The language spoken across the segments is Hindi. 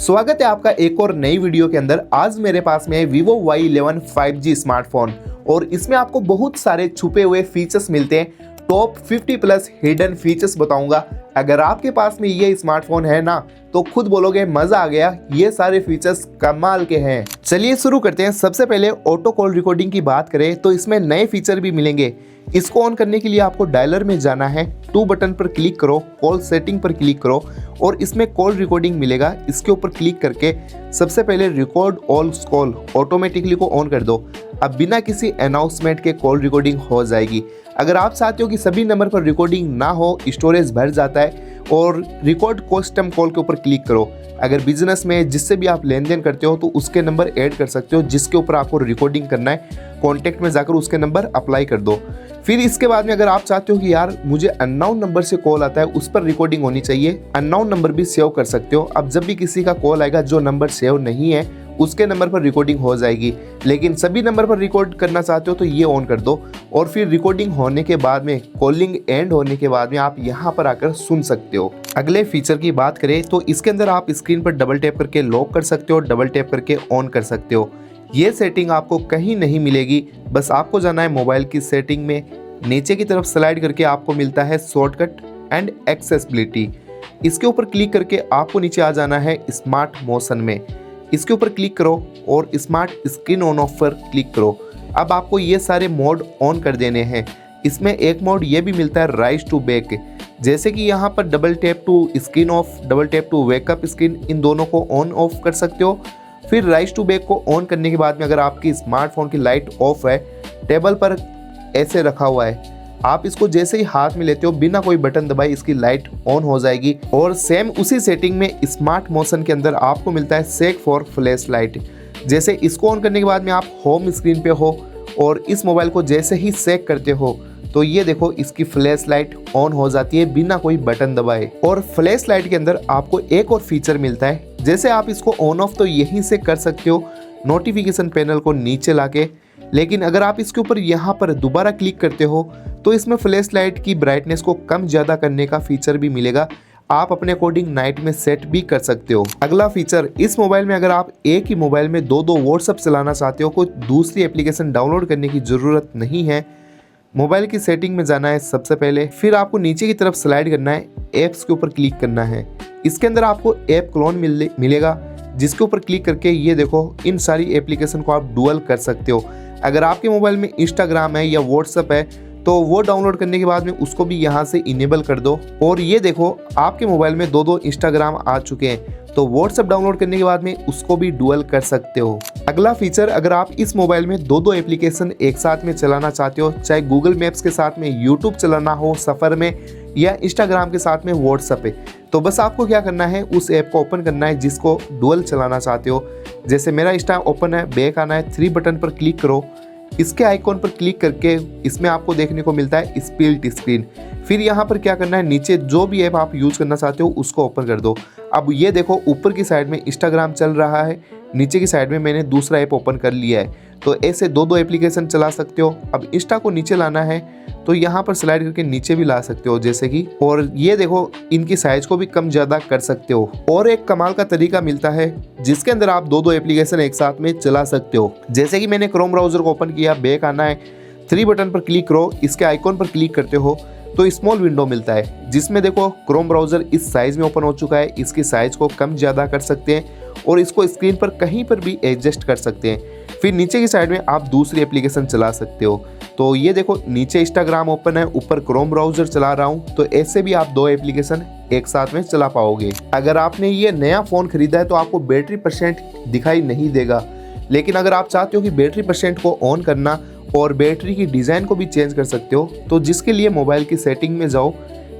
स्वागत है आपका एक और नई वीडियो के अंदर। आज मेरे पास में है Vivo Y11 5G स्मार्टफोन और इसमें आपको बहुत सारे छुपे हुए फीचर्स मिलते हैं। टॉप 50 प्लस हिडन फीचर्स बताऊंगा। अगर आपके पास में ये स्मार्टफोन है ना तो खुद बोलोगे मजा आ गया, ये सारे फीचर्स कमाल के हैं। चलिए शुरू करते हैं। सबसे पहले ऑटो कॉल रिकॉर्डिंग की बात करें तो इसमें नए फीचर भी मिलेंगे। इसको ऑन करने के लिए आपको डायलर में जाना है, 2 बटन पर क्लिक करो, कॉल सेटिंग पर क्लिक करो और इसमें कॉल रिकॉर्डिंग मिलेगा। इसके ऊपर क्लिक करके सबसे पहले रिकॉर्ड ऑल कॉल ऑटोमेटिकली को ऑन कर दो। अब बिना किसी अनाउंसमेंट के कॉल रिकॉर्डिंग हो जाएगी। अगर आप चाहते हो कि सभी नंबर पर रिकॉर्डिंग ना हो, स्टोरेज भर जाता है, और रिकॉर्ड कस्टम कॉल के ऊपर क्लिक करो। अगर बिजनेस में जिससे भी आप लेन देन करते हो तो उसके नंबर ऐड कर सकते हो जिसके ऊपर आपको रिकॉर्डिंग करना है। कॉन्टैक्ट में जाकर उसके नंबर अप्लाई कर दो। फिर इसके बाद में अगर आप चाहते हो कि यार मुझे अननोन नंबर से कॉल आता है उस पर रिकॉर्डिंग होनी चाहिए, अननोन नंबर भी सेव कर सकते हो। अब जब भी किसी का कॉल आएगा जो नंबर सेव नहीं है उसके नंबर पर रिकॉर्डिंग हो जाएगी, लेकिन सभी नंबर पर रिकॉर्ड करना चाहते हो तो ये ऑन कर दो। और फिर रिकॉर्डिंग होने के बाद में, कॉलिंग एंड होने के बाद में आप यहाँ पर आकर सुन सकते हो। अगले फीचर की बात करें तो इसके अंदर आप स्क्रीन पर डबल टैप करके लॉक कर सकते हो, डबल टैप करके ऑन कर सकते हो। ये सेटिंग आपको कहीं नहीं मिलेगी, बस आपको जाना है मोबाइल की सेटिंग में, नीचे की तरफ स्लाइड करके आपको मिलता है शॉर्टकट एंड एक्सेसिबिलिटी। इसके ऊपर क्लिक करके आपको नीचे आ जाना है स्मार्ट मोशन में। इसके ऊपर क्लिक करो और स्मार्ट स्क्रीन ऑन ऑफ पर क्लिक करो। अब आपको ये सारे मोड ऑन कर देने हैं। इसमें एक मोड ये भी मिलता है राइज टू बैक, जैसे कि यहाँ पर double tap to screen off, double tap to wake up screen, इन दोनों को ऑन ऑफ कर सकते हो। फिर राइज टू बैक को ऑन करने के बाद में अगर आपकी स्मार्टफोन की लाइट ऑफ है, टेबल पर ऐसे रखा हुआ है, आप इसको जैसे ही हाथ में लेते हो बिना कोई बटन दबाए इसकी लाइट ऑन हो जाएगी। और सेम उसी सेटिंग में स्मार्ट मोशन के अंदर आपको मिलता है सेक फॉर फ्लैश लाइट। जैसे इसको ऑन करने के बाद में आप होम स्क्रीन पे हो और इस मोबाइल को जैसे ही सेक करते हो तो ये देखो इसकी फ्लैश लाइट ऑन हो जाती है बिना कोई बटन दबाए। और फ्लैश लाइट के अंदर आपको एक और फीचर मिलता है, जैसे आप इसको ऑन ऑफ तो यहीं से कर सकते हो नोटिफिकेशन पैनल को नीचे लाके, लेकिन अगर आप इसके ऊपर यहाँ पर दोबारा क्लिक करते हो तो इसमें फ्लैश लाइट की ब्राइटनेस को कम ज़्यादा करने का फीचर भी मिलेगा। आप अपने अकॉर्डिंग नाइट में सेट भी कर सकते हो। अगला फीचर, इस मोबाइल में अगर आप एक ही मोबाइल में दो व्हाट्सएप चलाना चाहते हो, कोई दूसरी एप्लीकेशन डाउनलोड करने की ज़रूरत नहीं है। मोबाइल की सेटिंग में जाना है सबसे पहले, फिर आपको नीचे की तरफ स्लाइड करना है, ऐप्स के ऊपर क्लिक करना है। इसके अंदर आपको ऐप क्लोन मिलेगा जिसके ऊपर क्लिक करके ये देखो इन सारी एप्लीकेशन को आप डुअल कर सकते हो। अगर आपके मोबाइल में इंस्टाग्राम है या व्हाट्सएप है तो वो डाउनलोड करने के बाद में उसको भी यहाँ से इनेबल कर दो। और ये देखो आपके मोबाइल में दो इंस्टाग्राम आ चुके हैं, तो व्हाट्सएप डाउनलोड करने के बाद में उसको भी डुअल कर सकते हो। अगला फीचर, अगर आप इस मोबाइल में दो एप्लीकेशन एक साथ में चलाना चाहते हो, चाहे गूगल मैप्स के साथ में यूट्यूब चलाना हो सफ़र में या इंस्टाग्राम के साथ में व्हाट्सएप है, तो बस आपको क्या करना है, उस ऐप को ओपन करना है जिसको डुअल चलाना चाहते हो। जैसे मेरा इंस्टा ओपन है, बैक आना है, 3 बटन पर क्लिक करो। इसके आइकॉन पर क्लिक करके इसमें आपको देखने को मिलता है स्प्लिट स्क्रीन। फिर यहाँ पर क्या करना है, नीचे जो भी ऐप आप यूज़ करना चाहते हो उसको ओपन कर दो। अब ये देखो ऊपर की साइड में इंस्टाग्राम चल रहा है, नीचे की साइड में मैंने दूसरा ऐप ओपन कर लिया है, तो ऐसे दो एप्लीकेशन चला सकते हो। अब इंस्टा को नीचे लाना है तो यहाँ पर स्लाइड करके नीचे भी ला सकते हो जैसे कि, और ये देखो इनकी साइज को भी कम ज़्यादा कर सकते हो। और एक कमाल का तरीका मिलता है जिसके अंदर आप दो एप्लीकेशन एक साथ में चला सकते हो। जैसे कि मैंने क्रोम ब्राउजर को ओपन किया, बैक आना है, 3 बटन पर क्लिक करो, इसके आइकॉन पर क्लिक करते हो तो स्मॉल विंडो मिलता है जिसमें देखो क्रोम ब्राउजर इस साइज में ओपन हो चुका है। इसकी साइज को कम ज़्यादा कर सकते हैं और इसको स्क्रीन पर कहीं पर भी एडजस्ट कर सकते हैं। फिर नीचे की साइड में आप दूसरी एप्लीकेशन चला सकते हो। तो ये देखो नीचे इंस्टाग्राम ओपन है, ऊपर क्रोम ब्राउजर चला रहा हूँ, तो ऐसे भी आप 2 एप्लीकेशन एक साथ में चला पाओगे। अगर आपने ये नया फ़ोन खरीदा है तो आपको बैटरी परसेंट दिखाई नहीं देगा, लेकिन अगर आप चाहते हो कि बैटरी परसेंट को ऑन करना और बैटरी की डिज़ाइन को भी चेंज कर सकते हो, तो जिसके लिए मोबाइल की सेटिंग में जाओ,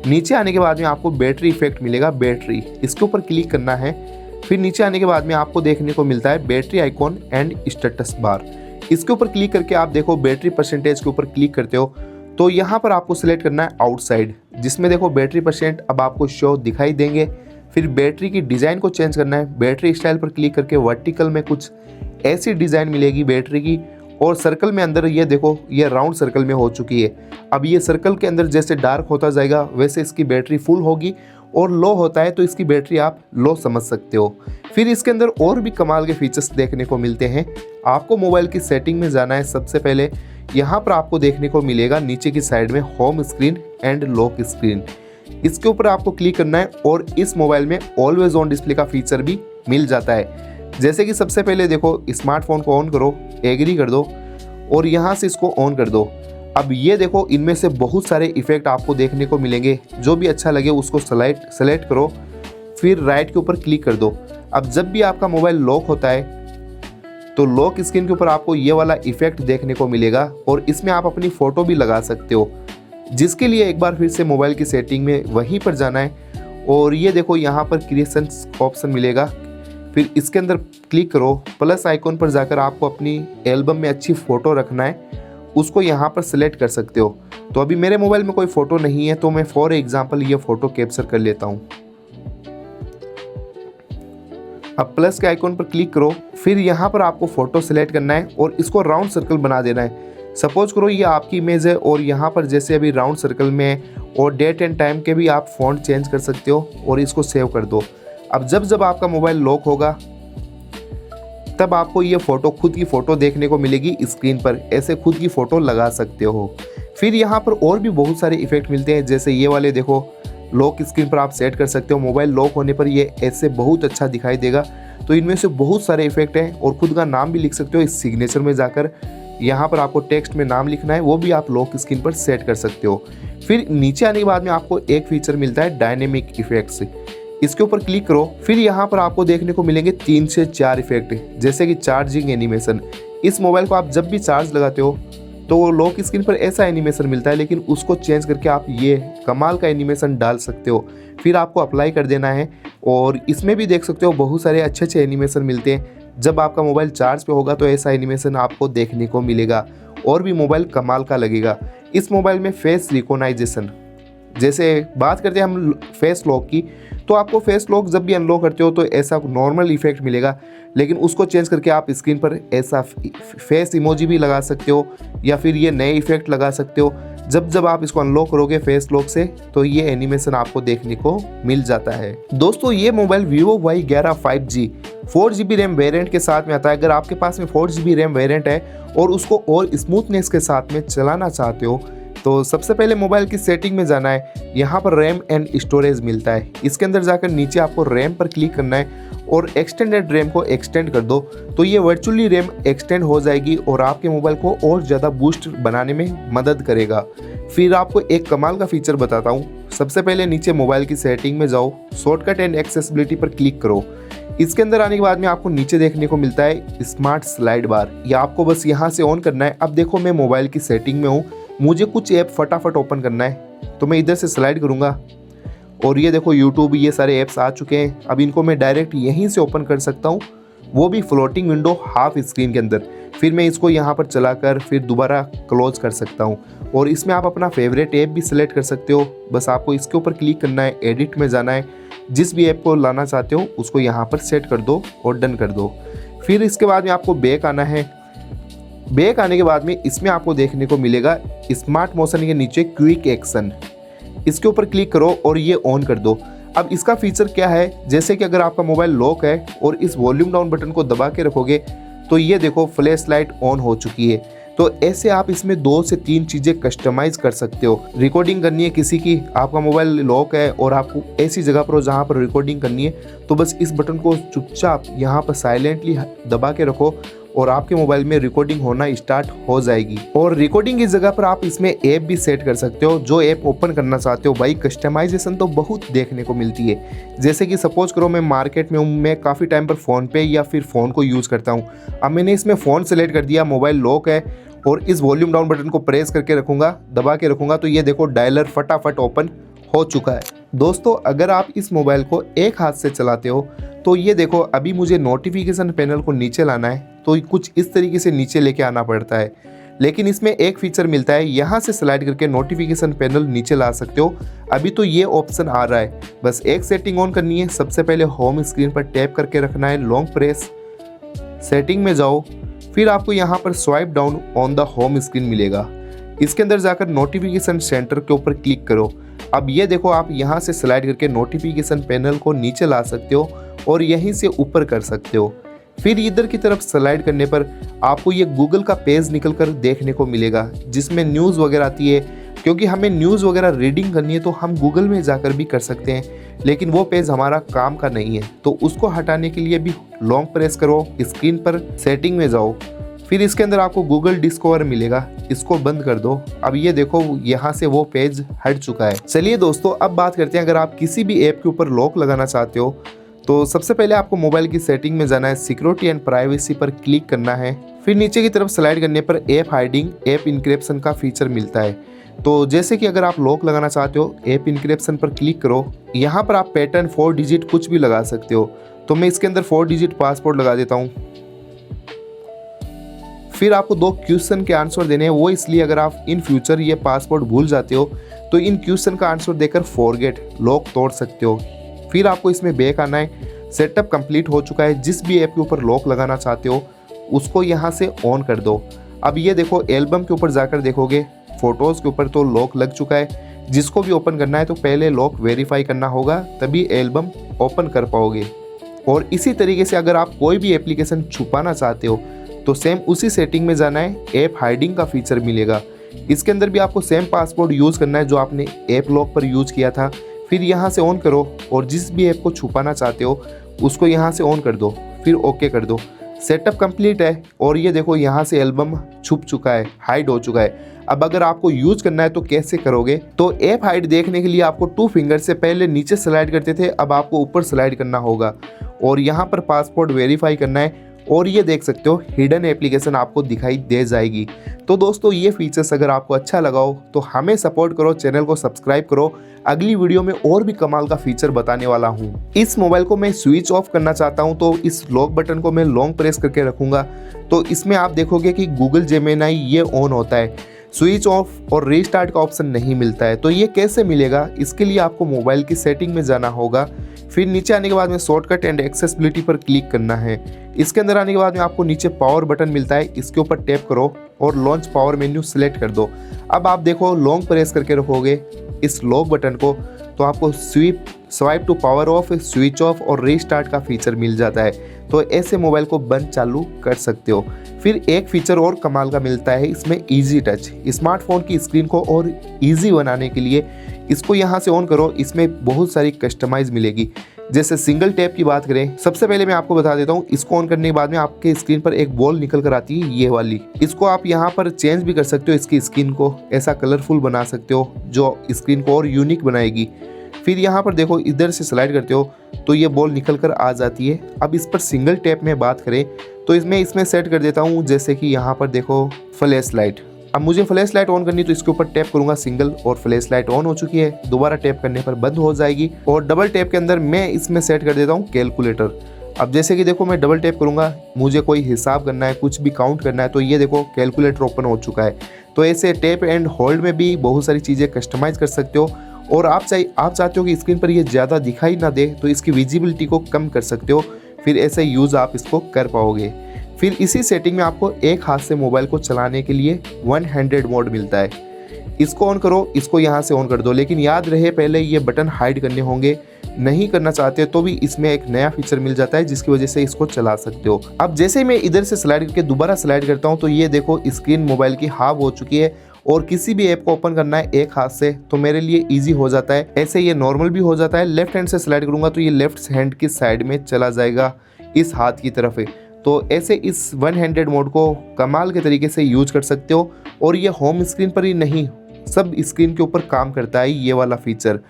नीचे आने के बाद में आपको बैटरी इफेक्ट मिलेगा, बैटरी, इसके ऊपर क्लिक करना है। फिर नीचे आने के बाद में आपको देखने को मिलता है battery icon and status bar. इसके ऊपर क्लिक करके आप देखो बैटरी परसेंटेज के ऊपर क्लिक करते हो तो यहाँ पर आपको सिलेक्ट करना है आउटसाइड, जिसमें देखो बैटरी परसेंट अब आपको शो दिखाई देंगे। फिर बैटरी की डिज़ाइन को चेंज करना है, बैटरी स्टाइल पर क्लिक करके वर्टिकल में कुछ ऐसी डिज़ाइन मिलेगी बैटरी की, और सर्कल में अंदर ये देखो ये राउंड सर्कल में हो चुकी है। अब ये सर्कल के अंदर जैसे डार्क होता जाएगा वैसे इसकी बैटरी फुल होगी और लो होता है तो इसकी बैटरी आप लो समझ सकते हो। फिर इसके अंदर और भी कमाल के फीचर्स देखने को मिलते हैं। आपको मोबाइल की सेटिंग में जाना है। सबसे पहले यहाँ पर आपको देखने को मिलेगा नीचे की साइड में home screen and lock screen. इसके ऊपर आपको क्लिक करना है और इस मोबाइल में ऑलवेज ऑन डिस्प्ले का फीचर भी मिल जाता है। जैसे कि सबसे पहले देखो, स्मार्टफोन को ऑन करो, एग्री कर दो और यहाँ से इसको ऑन कर दो। अब ये देखो, इनमें से बहुत सारे इफेक्ट आपको देखने को मिलेंगे। जो भी अच्छा लगे उसको सेलेक्ट करो, फिर राइट के ऊपर क्लिक कर दो। अब जब भी आपका मोबाइल लॉक होता है तो लॉक स्क्रीन के ऊपर आपको ये वाला इफेक्ट देखने को मिलेगा और इसमें आप अपनी फ़ोटो भी लगा सकते हो, जिसके लिए एक बार फिर से मोबाइल की सेटिंग में वहीं पर जाना है और ये देखो यहाँ पर क्रिएशन ऑप्शन मिलेगा। फिर इसके अंदर क्लिक करो, प्लस आइकॉन पर जाकर आपको अपनी एल्बम में अच्छी फ़ोटो रखना है, उसको यहाँ पर सिलेक्ट कर सकते हो। तो अभी मेरे मोबाइल में कोई फ़ोटो नहीं है तो मैं फॉर एग्जांपल ये फ़ोटो कैप्चर कर लेता हूँ। अब प्लस के आइकॉन पर क्लिक करो, फिर यहाँ पर आपको फ़ोटो सिलेक्ट करना है और इसको राउंड सर्कल बना देना है। सपोज करो ये आपकी इमेज है और यहाँ पर जैसे अभी राउंड सर्कल में है और डेट एंड टाइम के भी आप फ़ॉन्ट चेंज कर सकते हो और इसको सेव कर दो। अब जब आपका मोबाइल लॉक होगा तब आपको ये फ़ोटो, खुद की फ़ोटो देखने को मिलेगी स्क्रीन पर। ऐसे खुद की फ़ोटो लगा सकते हो। फिर यहाँ पर और भी बहुत सारे इफेक्ट मिलते हैं, जैसे ये वाले देखो, लॉक स्क्रीन पर आप सेट कर सकते हो। मोबाइल लॉक होने पर ये ऐसे बहुत अच्छा दिखाई देगा। तो इनमें से बहुत सारे इफेक्ट हैं और खुद का नाम भी लिख सकते हो। इस सिग्नेचर में जाकर यहाँ पर आपको टेक्स्ट में नाम लिखना है, वो भी आप लॉक स्क्रीन पर सेट कर सकते हो। फिर नीचे आने के बाद में आपको एक फीचर मिलता है डायनेमिक इफेक्ट्स। इसके ऊपर क्लिक करो, फिर यहाँ पर आपको देखने को मिलेंगे 3 से 4 इफेक्ट, जैसे कि चार्जिंग एनिमेशन। इस मोबाइल को आप जब भी चार्ज लगाते हो तो लॉक स्क्रीन पर ऐसा एनिमेशन मिलता है, लेकिन उसको चेंज करके आप ये कमाल का एनिमेशन डाल सकते हो। फिर आपको अप्लाई कर देना है और इसमें भी देख सकते हो बहुत सारे अच्छे एनिमेशन मिलते हैं। जब आपका मोबाइल चार्ज पे होगा तो ऐसा एनिमेशन आपको देखने को मिलेगा और भी मोबाइल कमाल का लगेगा। इस मोबाइल में फेस रिकॉग्नाइजेशन, जैसे बात करते हैं हम फेस लॉक की, तो आपको फेस लॉक जब भी अनलॉक करते हो तो ऐसा नॉर्मल इफेक्ट मिलेगा, लेकिन उसको चेंज करके आप स्क्रीन पर ऐसा फेस इमोजी भी लगा सकते हो या फिर ये नए इफेक्ट लगा सकते हो। जब आप इसको अनलॉक करोगे फेस लॉक से तो ये एनिमेशन आपको देखने को मिल जाता है। दोस्तों, ये mobile Vivo Y11 5G 4GB RAM variant के साथ में आता है। अगर आपके पास में 4GB रैम वेरिएंट है और उसको और स्मूथनेस के साथ में चलाना चाहते हो तो सबसे पहले मोबाइल की सेटिंग में जाना है। यहाँ पर रैम एंड स्टोरेज मिलता है। इसके अंदर जाकर नीचे आपको रैम पर क्लिक करना है और एक्सटेंडेड रैम को एक्सटेंड कर दो, तो ये वर्चुअली रैम एक्सटेंड हो जाएगी और आपके मोबाइल को और ज़्यादा बूस्ट बनाने में मदद करेगा। फिर आपको एक कमाल का फीचर बताता हूँ। सबसे पहले नीचे मोबाइल की सेटिंग में जाओ, शॉर्टकट एंड एक्सेसिबिलिटी पर क्लिक करो। इसके अंदर आने के बाद में आपको नीचे देखने को मिलता है स्मार्ट स्लाइड बार। ये आपको बस यहाँ से ऑन करना है। अब देखो, मैं मोबाइल की सेटिंग में हूँ, मुझे कुछ ऐप फटाफट ओपन करना है तो मैं इधर से स्लाइड करूँगा और ये देखो यूट्यूब, ये सारे ऐप्स आ चुके हैं। अब इनको मैं डायरेक्ट यहीं से ओपन कर सकता हूँ, वो भी फ्लोटिंग विंडो हाफ स्क्रीन के अंदर। फिर मैं इसको यहाँ पर चलाकर फिर दोबारा क्लोज कर सकता हूँ और इसमें आप अपना फेवरेट ऐप भी सिलेक्ट कर सकते हो। बस आपको इसके ऊपर क्लिक करना है, एडिट में जाना है, जिस भी ऐप को लाना चाहते हो उसको यहाँ पर सेट कर दो और डन कर दो। फिर इसके बाद में आपको बैक आना है। बैक आने के बाद में इसमें आपको देखने को मिलेगा स्मार्ट मोशन के नीचे क्विक एक्शन। इसके ऊपर क्लिक करो और ये ऑन कर दो। अब इसका फीचर क्या है, जैसे कि अगर आपका मोबाइल लॉक है और इस वॉल्यूम डाउन बटन को दबा के रखोगे तो ये देखो फ्लैश लाइट ऑन हो चुकी है। तो ऐसे आप इसमें 2 से 3 चीज़ें कस्टमाइज़ कर सकते हो। रिकॉर्डिंग करनी है किसी की, आपका मोबाइल लॉक है और आपको ऐसी जगह पर हो जहाँ पर रिकॉर्डिंग करनी है, तो बस इस बटन को चुपचाप यहाँ पर साइलेंटली दबा के रखो और आपके मोबाइल में रिकॉर्डिंग होना स्टार्ट हो जाएगी। और रिकॉर्डिंग की जगह पर आप इसमें ऐप भी सेट कर सकते हो, जो ऐप ओपन करना चाहते हो। भाई कस्टमाइजेशन तो बहुत देखने को मिलती है। जैसे कि सपोज करो मैं मार्केट में हूँ, मैं काफ़ी टाइम पर फ़ोन पे या फिर फ़ोन को यूज़ करता हूँ। अब मैंने इसमें फ़ोन सेलेक्ट कर दिया, मोबाइल लॉक है और इस वॉल्यूम डाउन बटन को प्रेस करके रखूँगा, दबा के रखूँगा, तो ये देखो डायलर फटाफट ओपन हो चुका है। दोस्तों, अगर आप इस मोबाइल को एक हाथ से चलाते हो तो ये देखो, अभी मुझे नोटिफिकेशन पैनल को नीचे लाना है तो कुछ इस तरीके से नीचे लेके आना पड़ता है। लेकिन इसमें एक फीचर मिलता है, यहाँ से स्लाइड करके नोटिफिकेशन पैनल नीचे ला सकते हो। अभी तो ये ऑप्शन आ रहा है, बस एक सेटिंग ऑन करनी है। सबसे पहले होम स्क्रीन पर टैप करके रखना है, लॉन्ग प्रेस, सेटिंग में जाओ, फिर आपको यहाँ पर swipe down on the home screen मिलेगा। इसके अंदर जाकर नोटिफिकेशन सेंटर के ऊपर क्लिक करो। अब ये देखो आप यहाँ से स्लाइड करके नोटिफिकेशन पैनल को नीचे ला सकते हो और यहीं से ऊपर कर सकते हो। फिर इधर की तरफ स्लाइड करने पर आपको ये गूगल का पेज निकल कर देखने को मिलेगा जिसमें न्यूज़ वगैरह आती है। क्योंकि हमें न्यूज़ वगैरह रीडिंग करनी है तो हम गूगल में जाकर भी कर सकते हैं, लेकिन वो पेज हमारा काम का नहीं है। तो उसको हटाने के लिए भी लॉन्ग प्रेस करो, स्क्रीन पर सेटिंग में जाओ, फिर इसके अंदर आपको गूगल डिस्कवर मिलेगा, इसको बंद कर दो। अब ये देखो यहाँ से वो पेज हट चुका है। चलिए दोस्तों अब बात करते हैं, अगर आप किसी भी ऐप के ऊपर लॉक लगाना चाहते हो तो सबसे पहले आपको मोबाइल की सेटिंग में जाना है, सिक्योरिटी एंड प्राइवेसी पर क्लिक करना है। फिर नीचे की तरफ स्लाइड करने पर ऐप हाइडिंग, ऐप इनक्रिप्शन का फीचर मिलता है। तो जैसे कि अगर आप लॉक लगाना चाहते हो, ऐप इनक्रिप्शन पर क्लिक करो। यहाँ पर आप पैटर्न 4 डिजिट कुछ भी लगा सकते हो। तो मैं इसके अंदर 4 डिजिट पासवर्ड लगा देता हूँ। फिर आपको 2 क्वेश्चन के आंसर देने हैं, वो इसलिए अगर आप इन फ्यूचर ये पासवर्ड भूल जाते हो तो इन क्वेश्चन का आंसर देकर फॉरगेट लॉक तोड़ सकते हो। फिर आपको इसमें बैक आना है। सेटअप कंप्लीट हो चुका है। जिस भी ऐप के ऊपर लॉक लगाना चाहते हो उसको यहाँ से ऑन कर दो। अब ये देखो एल्बम के ऊपर जाकर देखोगे, फोटोज़ के ऊपर तो लॉक लग चुका है। जिसको भी ओपन करना है तो पहले लॉक वेरीफाई करना होगा, तभी एल्बम ओपन कर पाओगे। और इसी तरीके से अगर आप कोई भी एप्लीकेशन छुपाना चाहते हो तो सेम उसी सेटिंग में जाना है, ऐप हाइडिंग का फीचर मिलेगा। इसके अंदर भी आपको सेम पासवर्ड यूज़ करना है जो आपने ऐप लॉक पर यूज़ किया था। फिर यहाँ से ऑन करो और जिस भी ऐप को छुपाना चाहते हो उसको यहाँ से ऑन कर दो, फिर ओके कर दो। सेटअप कंप्लीट है और ये देखो यहाँ से एल्बम छुप चुका है, हाइड हो चुका है। अब अगर आपको यूज करना है तो कैसे करोगे, तो ऐप हाइड देखने के लिए आपको 2 फिंगर से पहले नीचे स्लाइड करते थे, अब आपको ऊपर स्लाइड करना होगा और यहाँ पर पासवर्ड वेरीफाई करना है। और ये देख सकते हो हिडन एप्लीकेशन आपको दिखाई दे जाएगी। तो दोस्तों ये फीचर्स अगर आपको अच्छा लगा हो तो हमें सपोर्ट करो, चैनल को सब्सक्राइब करो। अगली वीडियो में और भी कमाल का फीचर बताने वाला हूँ। इस मोबाइल को मैं स्विच ऑफ करना चाहता हूँ तो इस लॉक बटन को मैं लॉन्ग प्रेस करके रखूँगा तो इसमें आप देखोगे कि गूगल जेमिनी ये ऑन होता है, स्विच ऑफ और रीस्टार्ट का ऑप्शन नहीं मिलता है। तो ये कैसे मिलेगा, इसके लिए आपको मोबाइल की सेटिंग में जाना होगा। फिर नीचे आने के बाद में शॉर्टकट एंड एक्सेसिबिलिटी पर क्लिक करना है। इसके अंदर आने के बाद में आपको नीचे पावर बटन मिलता है, इसके ऊपर टैप करो और लॉन्च पावर मेन्यू सिलेक्ट कर दो। अब आप देखो लॉन्ग प्रेस करके रखोगे इस लॉक बटन को तो आपको swipe to power off, switch off और रीस्टार्ट का फीचर मिल जाता है। तो ऐसे मोबाइल को बंद चालू कर सकते हो। फिर एक फीचर और कमाल का मिलता है इसमें, इजी टच। स्मार्टफोन की स्क्रीन को और इजी बनाने के लिए इसको यहाँ से ऑन करो। इसमें बहुत सारी कस्टमाइज मिलेगी। जैसे सिंगल टैप की बात करें, सबसे पहले मैं आपको बता देता हूँ, इसको ऑन करने के बाद में आपके स्क्रीन पर एक बॉल निकल कर आती है, ये वाली। इसको आप यहाँ पर चेंज भी कर सकते हो, इसकी स्क्रीन को ऐसा कलरफुल बना सकते हो जो स्क्रीन को और यूनिक बनाएगी। फिर यहाँ पर देखो इधर से स्लाइड करते हो तो ये बॉल निकल कर आ जाती है। अब इस पर सिंगल टैप में बात करें तो इसमें सेट कर देता हूँ, जैसे कि यहाँ पर देखो फ्लैश लाइट। अब मुझे फ्लैश लाइट ऑन करनी तो इसके ऊपर टैप करूंगा सिंगल और फ्लैश लाइट ऑन हो चुकी है। दोबारा टैप करने पर बंद हो जाएगी। और डबल टैप के अंदर मैं इसमें सेट कर देता हूँ कैलकुलेटर। अब जैसे कि देखो मैं डबल टैप करूंगा, मुझे कोई हिसाब करना है, कुछ भी काउंट करना है तो ये देखो कैलकुलेटर ओपन हो चुका है। तो ऐसे टैप एंड होल्ड में भी बहुत सारी चीज़ें कस्टमाइज कर सकते हो। और आप चाहते हो कि स्क्रीन पर ये ज़्यादा दिखाई ना दे तो इसकी विजिबिलिटी को कम कर सकते हो। फिर ऐसे यूज़ आप इसको कर पाओगे। फिर इसी सेटिंग में आपको एक हाथ से मोबाइल को चलाने के लिए 1 हैंडेड मोड मिलता है। इसको ऑन करो, इसको यहाँ से ऑन कर दो, लेकिन याद रहे पहले ये बटन हाइड करने होंगे। नहीं करना चाहते तो भी इसमें एक नया फीचर मिल जाता है जिसकी वजह से इसको चला सकते हो। अब जैसे मैं इधर से स्लाइड करके दोबारा स्लाइड करता हूँ तो ये देखो स्क्रीन मोबाइल की हाफ हो चुकी है। और किसी भी ऐप को ओपन करना है एक हाथ से तो मेरे लिए इजी हो जाता है। ऐसे ये नॉर्मल भी हो जाता है। लेफ्ट हैंड से स्लाइड करूंगा तो ये लेफ्ट हैंड की साइड में चला जाएगा, इस हाथ की तरफ है। तो ऐसे इस 1 हैंडेड मोड को कमाल के तरीके से यूज कर सकते हो। और ये होम स्क्रीन पर ही नहीं, सब स्क्रीन के ऊपर काम करता है ये वाला फीचर।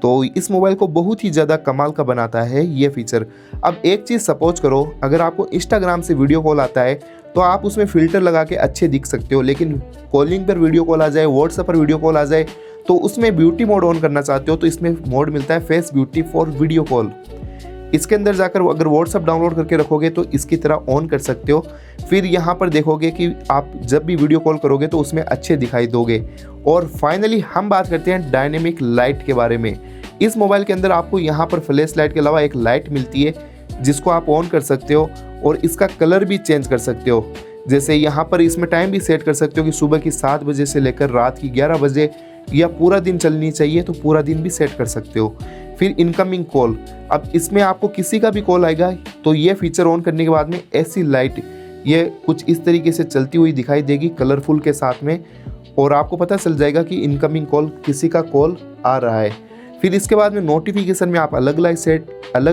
तो इस मोबाइल को बहुत ही ज़्यादा कमाल का बनाता है ये फीचर। अब एक चीज़ सपोज करो, अगर आपको इंस्टाग्राम से वीडियो कॉल आता है तो आप उसमें फ़िल्टर लगा के अच्छे दिख सकते हो, लेकिन कॉलिंग पर वीडियो कॉल आ जाए, व्हाट्सएप पर वीडियो कॉल आ जाए तो उसमें ब्यूटी मोड ऑन करना चाहते हो तो इसमें मोड मिलता है face beauty for video call. इसके अंदर जाकर अगर व्हाट्सएप डाउनलोड करके रखोगे तो इसकी तरह ऑन कर सकते हो। फिर यहाँ पर देखोगे कि आप जब भी वीडियो कॉल करोगे तो उसमें अच्छे दिखाई दोगे। और फाइनली हम बात करते हैं डायनेमिक लाइट के बारे में। इस मोबाइल के अंदर आपको यहाँ पर फ्लैश लाइट के अलावा एक लाइट मिलती है जिसको आप ऑन कर सकते हो और इसका कलर भी चेंज कर सकते हो। जैसे यहाँ पर इसमें टाइम भी सेट कर सकते हो कि सुबह की 7 बजे से लेकर रात की 11 बजे या पूरा दिन चलनी चाहिए तो पूरा दिन भी सेट कर सकते हो। फिर इनकमिंग कॉल, अब इसमें आपको किसी का भी कॉल आएगा तो ये फीचर ऑन करने के बाद में ऐसी लाइट ये कुछ इस तरीके से चलती हुई दिखाई देगी कलरफुल के साथ में, और आपको पता चल जाएगा कि इनकमिंग कॉल किसी का कॉल आ रहा है। फिर इसके बाद में नोटिफिकेशन में आप अलग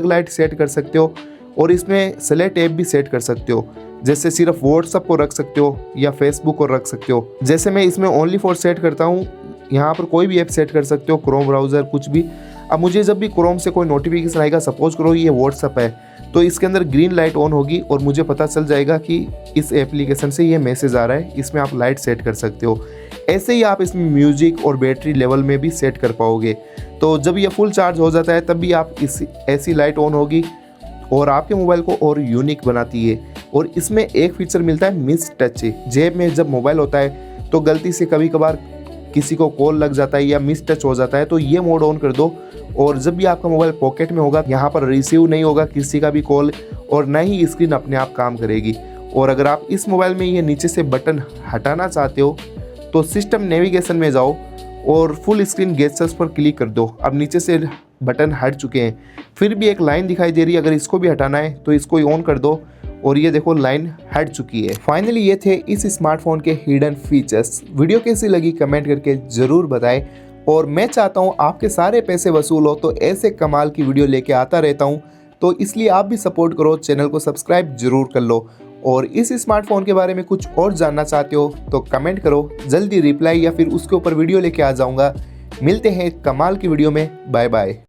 लाइट सेट कर सकते हो, और इसमें सेलेक्ट ऐप भी सेट कर सकते हो, जैसे सिर्फ व्हाट्सअप को रख सकते हो या फेसबुक को रख सकते हो। जैसे मैं इसमें ओनली फॉर सेट करता हूँ, यहाँ पर कोई भी ऐप सेट कर सकते हो, क्रोम ब्राउज़र कुछ भी। अब मुझे जब भी क्रोम से कोई नोटिफिकेशन आएगा, सपोज करो ये व्हाट्सअप है, तो इसके अंदर ग्रीन लाइट ऑन होगी और मुझे पता चल जाएगा कि इस एप्लीकेशन से ये मैसेज आ रहा है। इसमें आप लाइट सेट कर सकते हो। ऐसे ही आप इसमें म्यूजिक और बैटरी लेवल में भी सेट कर पाओगे। तो जब ये फुल चार्ज हो जाता है तब भी आप ऐसी लाइट ऑन होगी और आपके मोबाइल को और यूनिक बनाती है। और इसमें एक फीचर मिलता है मिस टच। जेब में जब मोबाइल होता है तो गलती से कभी कभार किसी को कॉल लग जाता है या मिस टच हो जाता है, तो ये मोड ऑन कर दो, और जब भी आपका मोबाइल पॉकेट में होगा यहाँ पर रिसीव नहीं होगा किसी का भी कॉल, और न ही स्क्रीन अपने आप काम करेगी। और अगर आप इस मोबाइल में ये नीचे से बटन हटाना चाहते हो तो सिस्टम नेविगेशन में जाओ और फुल स्क्रीन गेस्चर्स पर क्लिक कर दो। अब नीचे से बटन हट चुके हैं, फिर भी एक लाइन दिखाई दे रही है, अगर इसको भी हटाना है तो इसको ऑन कर दो और ये देखो लाइन हट चुकी है। फाइनली ये थे इस स्मार्टफोन के हिडन फीचर्स। वीडियो कैसी लगी कमेंट करके ज़रूर बताएं, और मैं चाहता हूँ आपके सारे पैसे वसूल हो, तो ऐसे कमाल की वीडियो लेके आता रहता हूँ, तो इसलिए आप भी सपोर्ट करो, चैनल को सब्सक्राइब जरूर कर लो। और इस स्मार्टफोन के बारे में कुछ और जानना चाहते हो तो कमेंट करो, जल्दी रिप्लाई या फिर उसके ऊपर वीडियो लेके आ जाऊँगा। मिलते हैं कमाल की वीडियो में, बाय बाय।